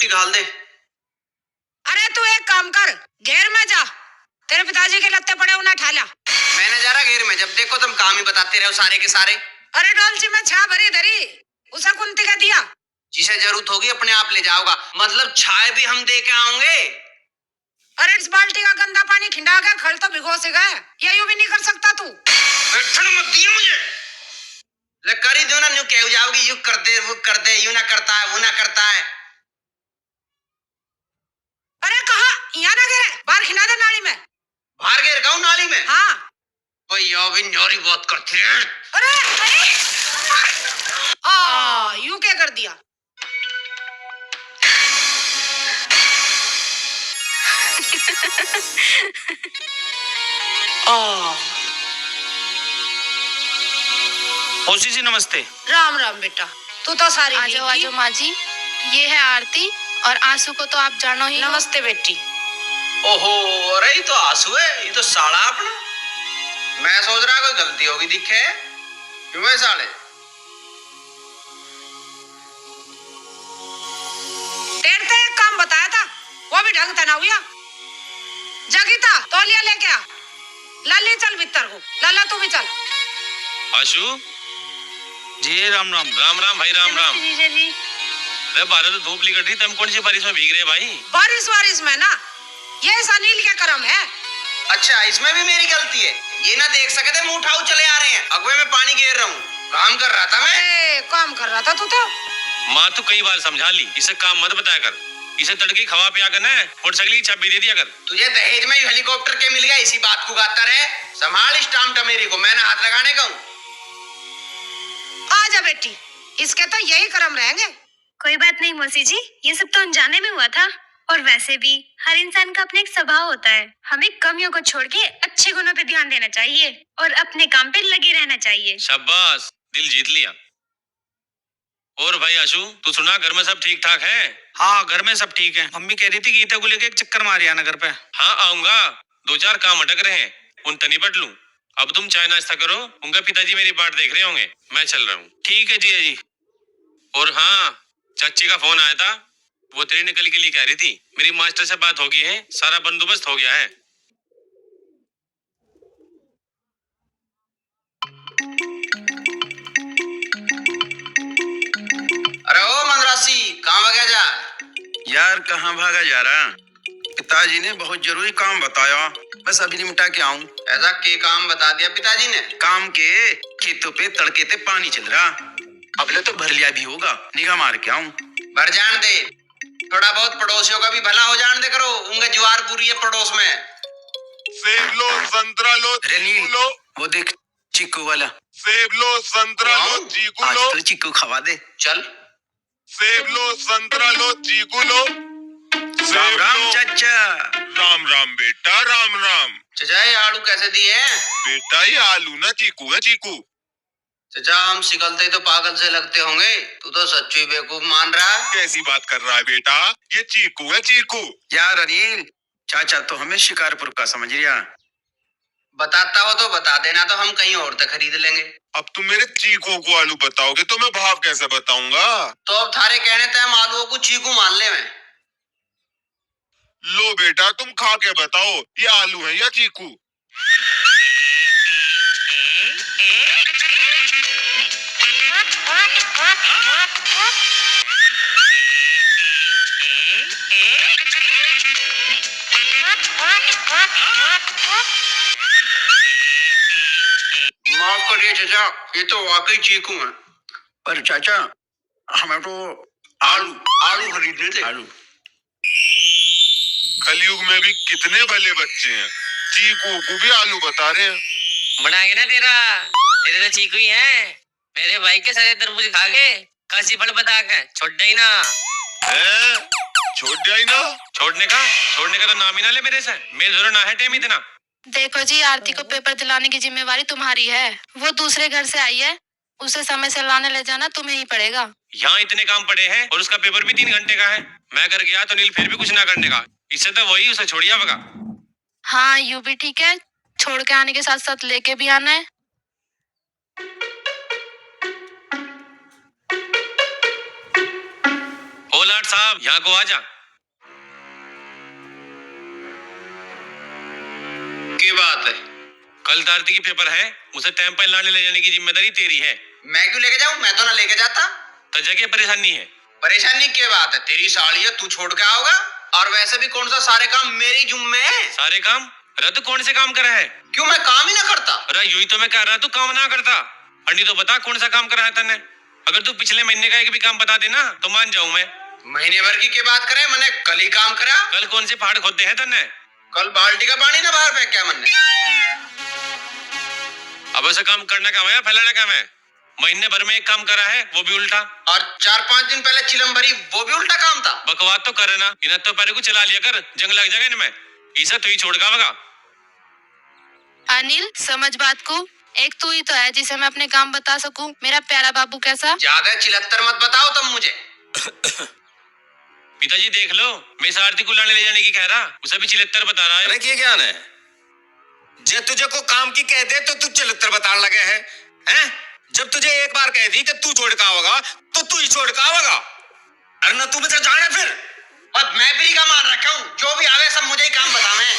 मिट्टी डाल दे। अरे तू एक काम कर, घेर में जा, तेरे पिताजी के लत्ते पड़े उन्हें उठा ला। मैंने जा रहा घेर में, जब देखो तुम काम ही बताते रहो सारे के सारे। अरे डोलची में छा भरी धरी, उसे कुंती का दिया। जिसे जरूरत होगी अपने आप ले जाओगा, मतलब छाए भी हम दे के आओगे। अरे इस बाल्टी का गंदा पानी खिंडा के खल तो भिगो से गए, ये यूं भी नहीं कर सकता तू। मत दियो मुझे, ले कर ही दो ना, यूं कह जाओगी यूं कर दे वो कर दे, यूं ना करता है वो ना करता है। अरे कहा यहाँ ना गिरे, बाहर खिंडा दे नाली में। बाहर गिर गाँव नाली में? हाँ। भाई यो भी न्योरी बहुत करती है। अरे यूं क्या कर दिया? मौसी जी नमस्ते। राम राम बेटा, तू तो सारी आजो आजो माँ जी, ये है आरती और आंसू को तो आप जानो ही। नमस्ते बेटी। ओहो, अरे ये तो आंसू है, ये तो साला अपना। मैं सोच रहा कोई गलती होगी दिखे, क्यों है साले? तेरे तो एक काम बताया था, वो भी ढंग से ना हुआ। जगीता तौलिया लेके आ, लाली चल भीतर को, लाला तू भी चल। आशु जी राम राम। राम राम भाई, राम राम। जीजा जी। अरे बारह तो धूप निकल रही, तुम कौन सी बारिश में भीग रहे भाई? बारिश में ना, ये अनिल के कर्म है। अच्छा, इसमें भी मेरी गलती है? ये ना देख सके थे, मुंह उठाओ चले आ रहे हैं। अगवे में पानी घेर रहा हूँ, काम कर रहा था मैं। काम कर रहा था तू तो। माँ तो कई बार समझा ली, इसे काम मत बताया कर, इसे तड़के खवा पिया करना है, मोटरसाइकिल की चाबी दे दिया कर। तुझे दहेज में हेलीकॉप्टर के मिल गया, इसी बात को गाता रहे। संभाल इस टाम मेरी को, मैंने हाथ लगाने का हूँ। आजा बेटी, इसके तो यही कर्म रहेंगे। कोई बात नहीं मौसी जी, ये सब तो अनजाने में हुआ था। और वैसे भी हर इंसान का अपना एक स्वभाव होता है, हमें कमियों को छोड़ के अच्छे गुणों पे ध्यान देना चाहिए और अपने काम पे लगे रहना चाहिए। शाबाश, दिल जीत लिया। और भाई आशु, तू सुना घर में सब ठीक ठाक है? हाँ घर में सब ठीक है। मम्मी कह रही थी गीता को लेके एक चक्कर मार आना घर पे। हाँ आऊंगा, दो चार काम अटक रहे हैं, उन तनी निपट लूं। अब तुम चाय नाश्ता करो, उनका पिताजी मेरी बाट देख रहे होंगे, मैं चल रहा हूँ। ठीक है जी जी। और हाँ, चाची का फोन आया था, वो तेरी निकल के लिए कह रही थी, मेरी मास्टर से बात हो गई है, सारा बंदोबस्त हो गया है। अरे ओ मनरासी, कहाँ भागा जा? यार कहाँ भागा जा रहा? पिताजी ने बहुत जरूरी काम बताया, बस अभी निपटा के आऊं। ऐसा के काम बता दिया पिताजी ने? काम के खेतों पे तड़के ते पानी चल रहा, अगले तो भर लिया भी होगा, निगाह मार के आऊं। भर जान दे, थोड़ा बहुत पड़ोसियों का भी भला हो जान दे करो, उनके ज्वार पूरी है पड़ोस में। सेब लो, संतरा लो, चीकू लो। वो देख चीकू वाला। सेब लो, संतरा लो, चीकू आज लो। तो चीकू खवा दे। चल। सेब लो, संतरा लो, चीकू लो। राम राम चाचा। राम राम बेटा, राम राम। चाचा ये आलू कैसे दिए हैं? बेटा ये आलू ना चीकू है, चीकू। चाचा हम सिकलते ही तो पागल से लगते होंगे, तू तो सच्ची बेवकूफ मान रहा। कैसी बात कर रहा है बेटा, ये चीकू है, चीकू। यार अनिल, चाचा तो हमें शिकारपुर का समझ लिया। बताता हो तो बता देना, तो हम कहीं और से खरीद लेंगे। अब तुम मेरे चीकू को आलू बताओगे तो मैं भाव कैसे बताऊंगा? तो अब थारे कहने थे हम आलूओं को चीकू मान ले। मैं लो बेटा तुम खा के बताओ, ये आलू है या चीकू? माफ करिए चाचा, ये तो वाकई चीकू है। पर चाचा हमें तो आलू आलू खरीदने थे। आलू। कलयुग में भी कितने भले बच्चे हैं, चीकू को भी आलू बता रहे हैं। बढ़ाएंगे ना तेरे तो चीकू ही है। मेरे भाई के सारे तरबूज खा के काशी फल बता के छोड़ दे ना। छोड़ जाए ना? छोड़ने का तो नाम ही ना ले मेरे से, मेरे जोर ना है टेम इतना। देखो जी, आरती को पेपर दिलाने की जिम्मेवारी तुम्हारी है, वो दूसरे घर से आई है, उसे समय से लाने ले जाना तुम्हें ही पड़ेगा। यहाँ इतने काम पड़े हैं और उसका पेपर भी 3 घंटे का है। मैं कर गया तो नील फिर भी कुछ ना करने का, इससे तो वही उसे छोड़िया होगा। हाँ यूं भी ठीक है, छोड़ के आने के साथ साथ लेके भी आना है। ओ लाट साहब, यहाँ को आ जा। की बात है? कल तारती की पेपर है, उसे टाइम पर लाने ले जाने की जिम्मेदारी तेरी है। मैं क्यों लेके जाऊं? मैं तो ना लेके जाता। तो जगह परेशानी है। परेशानी की बात है? तेरी साड़ी है, तू छोड़ के आओगा। और वैसे भी कौन सा सारे काम मेरी जुम्मे है। सारे काम? रद्द कौन से काम करा है? क्यों, मैं काम ही ना करता? अरे यूं ही तो मैं कह रहा, तू काम ना करता। अन्नी तो बता कौन सा काम करा है तने। अगर तू पिछले महीने का एक भी काम बता देना तो मान जाऊं मैं। महीने भर की बात करे, मैंने कल ही काम करा। कल कौन से पहाड़ खोदे हैं तने? कल बाल्टी का पानी ना बाहर फेंक क्या मैंने। अब ऐसा काम करना काम है या फैलाना काम है? महीने भर में एक काम करा है, वो भी उल्टा। और 4-5 दिन पहले चिलम भरी, वो भी उल्टा काम था। बकवास तो करे ना, इन तो पैरे को चला लिया कर, जंग लग जाएगा इनमें। इसे तो ही छोड़ गावगा। अनिल, समझ बात को। एक तू ही तो है जिसे मैं अपने काम बता सकूं। मेरा प्यारा बाबू कैसा? ज्यादा चिलत्तर मत बताओ तुम मुझे। पिताजी देख लो, मैं इस आरती को लाने ले जाने की कह रहा, उसे भी 76 बता रहा है। अरे क्या ज्ञान है? जे तुझे को काम की कह दे तो तू 76 बताने लगे है? जब तुझे एक बार कह दी कि तू छोड़ का होगा तो तू ही छोड़ का होगा। अरे ना तू मुझे जाने फिर। और मैं भी का मान रखा हूँ, जो भी आवे सब मुझे ही काम बतावे।